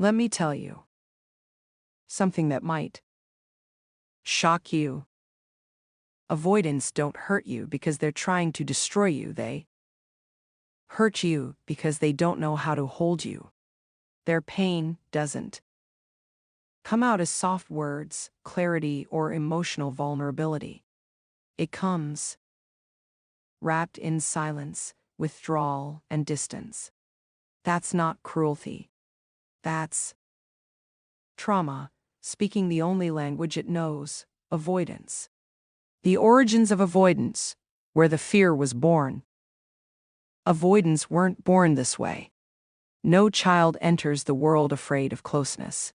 Let me tell you something that might shock you. Avoidants don't hurt you because they're trying to destroy you. They hurt you because they don't know how to hold you. Their pain doesn't come out as soft words, clarity, or emotional vulnerability. It comes wrapped in silence, withdrawal, and distance. That's not cruelty. That's trauma, speaking the only language it knows, avoidance. The origins of avoidance, where the fear was born. Avoidants weren't born this way. No child enters the world afraid of closeness.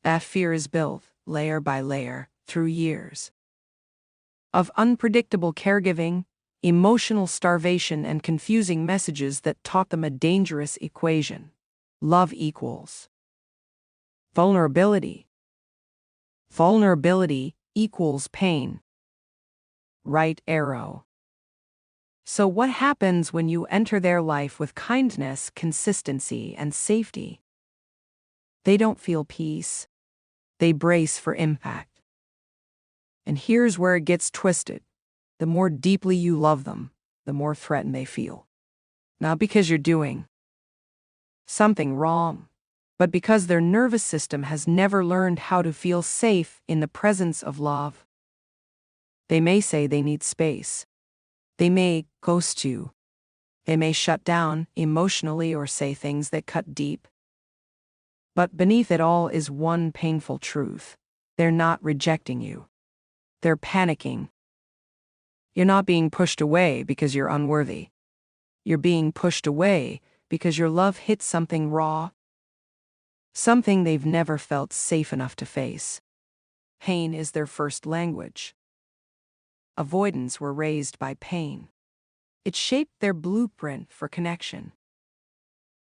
That fear is built, layer by layer, through years of unpredictable caregiving, emotional starvation, and confusing messages that taught them a dangerous equation. Love equals vulnerability. Vulnerability equals pain. Right arrow. So what happens when you enter their life with kindness, consistency, and safety? They don't feel peace. They brace for impact. And here's where it gets twisted. The more deeply you love them, the more threatened they feel. Not because you're doing something wrong, but because their nervous system has never learned how to feel safe in the presence of love. They may say they need space. They may ghost you. They may shut down emotionally or say things that cut deep. But beneath it all is one painful truth. They're not rejecting you. They're panicking. You're not being pushed away because you're unworthy. You're being pushed away because your love hit something raw, something they've never felt safe enough to face. Pain is their first language. Avoidants were raised by pain. It shaped their blueprint for connection.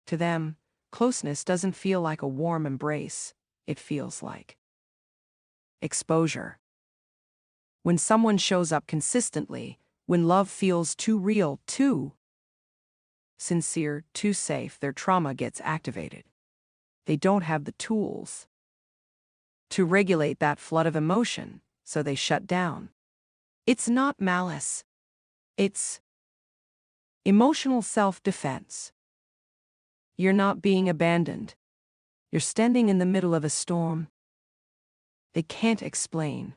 To them, closeness doesn't feel like a warm embrace. It feels like exposure. When someone shows up consistently, when love feels too real, too sincere, too safe, their trauma gets activated. They don't have the tools to regulate that flood of emotion, so they shut down. It's not malice. It's emotional self-defense. You're not being abandoned. You're standing in the middle of a storm. They can't explain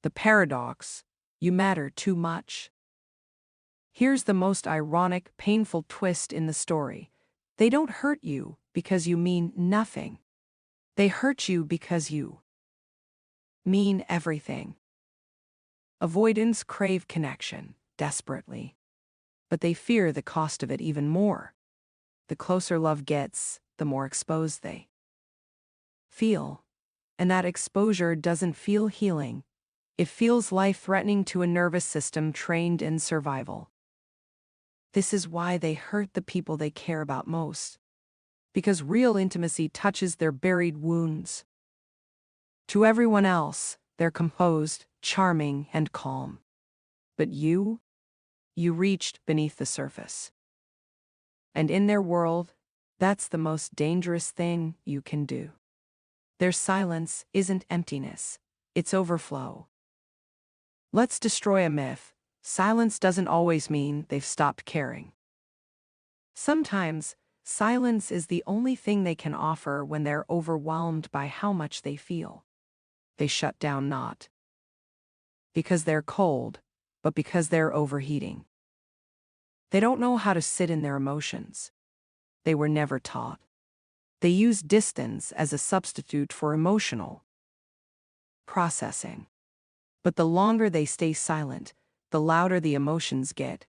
the paradox. You matter too much. Here's the most ironic, painful twist in the story. They don't hurt you because you mean nothing. They hurt you because you mean everything. Avoidants crave connection, desperately. But they fear the cost of it even more. The closer love gets, the more exposed they feel. And that exposure doesn't feel healing. It feels life-threatening to a nervous system trained in survival. This is why they hurt the people they care about most. Because real intimacy touches their buried wounds. To everyone else, they're composed, charming, and calm. But you reached beneath the surface. And in their world, that's the most dangerous thing you can do. Their silence isn't emptiness, it's overflow. Let's destroy a myth. Silence doesn't always mean they've stopped caring. Sometimes, silence is the only thing they can offer when they're overwhelmed by how much they feel. They shut down not because they're cold, but because they're overheating. They don't know how to sit in their emotions. They were never taught. They use distance as a substitute for emotional processing. But the longer they stay silent, the louder the emotions get.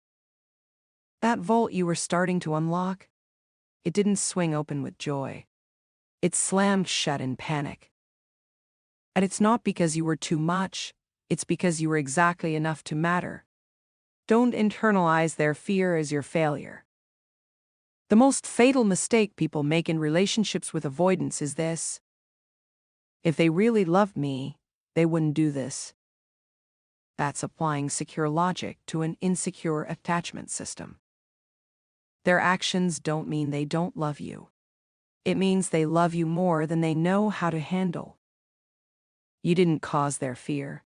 That vault you were starting to unlock, it didn't swing open with joy. It slammed shut in panic. And it's not because you were too much, it's because you were exactly enough to matter. Don't internalize their fear as your failure. The most fatal mistake people make in relationships with avoidance is this: if they really loved me, they wouldn't do this. That's applying secure logic to an insecure attachment system. Their actions don't mean they don't love you. It means they love you more than they know how to handle. You didn't cause their fear.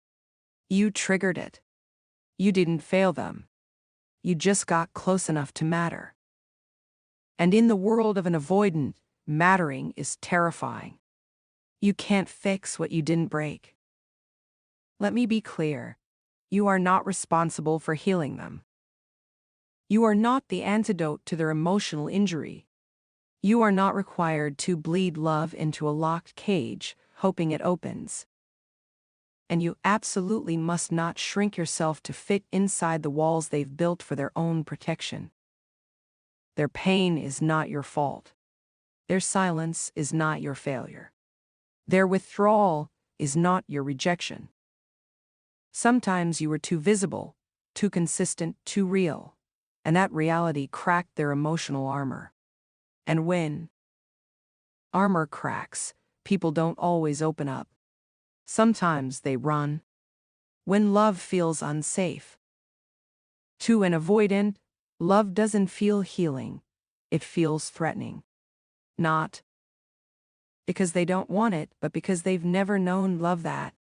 You triggered it. You didn't fail them. You just got close enough to matter. And in the world of an avoidant, mattering is terrifying. You can't fix what you didn't break. Let me be clear. You are not responsible for healing them. You are not the antidote to their emotional injury. You are not required to bleed love into a locked cage, hoping it opens. And you absolutely must not shrink yourself to fit inside the walls they've built for their own protection. Their pain is not your fault. Their silence is not your failure. Their withdrawal is not your rejection. Sometimes you were too visible, too consistent, too real, and that reality cracked their emotional armor. And when armor cracks, people don't always open up. Sometimes they run. When love feels unsafe. To an avoidant, love doesn't feel healing. It feels threatening. Not because they don't want it, but because they've never known love that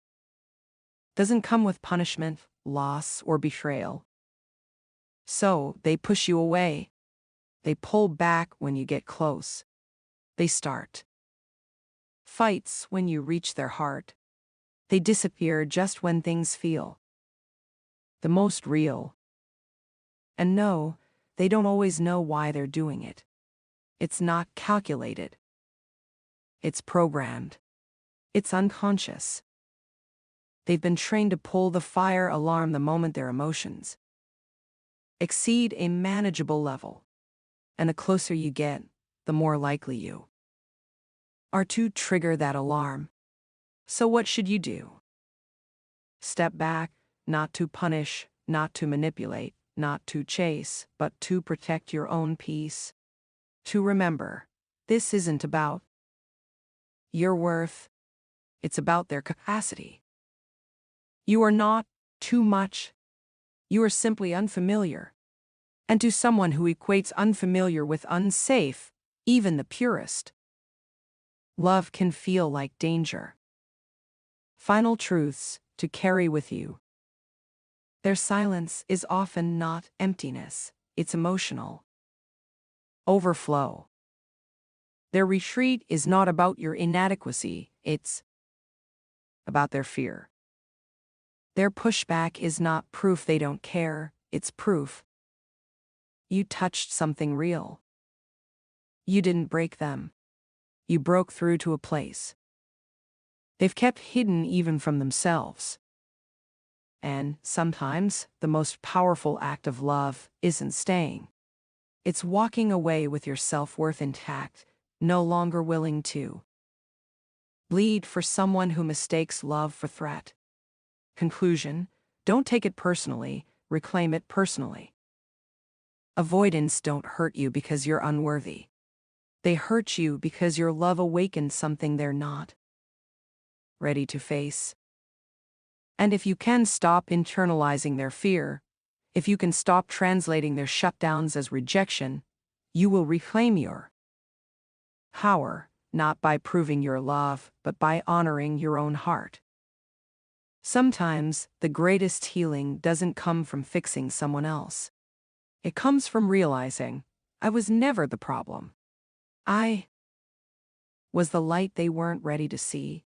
doesn't come with punishment, loss, or betrayal. So they push you away. They pull back when you get close. They start fights when you reach their heart. They disappear just when things feel the most real. And no, they don't always know why they're doing it. It's not calculated. It's programmed. It's unconscious. They've been trained to pull the fire alarm the moment their emotions exceed a manageable level. And the closer you get, the more likely you are to trigger that alarm. So what should you do? Step back, not to punish, not to manipulate, not to chase, but to protect your own peace. To remember, this isn't about your worth, it's about their capacity. You are not too much, you are simply unfamiliar. And to someone who equates unfamiliar with unsafe, even the purest, love can feel like danger. Final truths to carry with you. Their silence is often not emptiness, it's emotional overflow. Their retreat is not about your inadequacy, it's about their fear. Their pushback is not proof they don't care, it's proof you touched something real. You didn't break them. You broke through to a place they've kept hidden even from themselves. And sometimes, the most powerful act of love isn't staying. It's walking away with your self-worth intact, no longer willing to bleed for someone who mistakes love for threat. Conclusion: don't take it personally, reclaim it personally. Avoidants don't hurt you because you're unworthy. They hurt you because your love awakened something they're not ready to face. And if you can stop internalizing their fear, if you can stop translating their shutdowns as rejection, you will reclaim your power, not by proving your love, but by honoring your own heart. Sometimes, the greatest healing doesn't come from fixing someone else. It comes from realizing, I was never the problem. I was the light they weren't ready to see.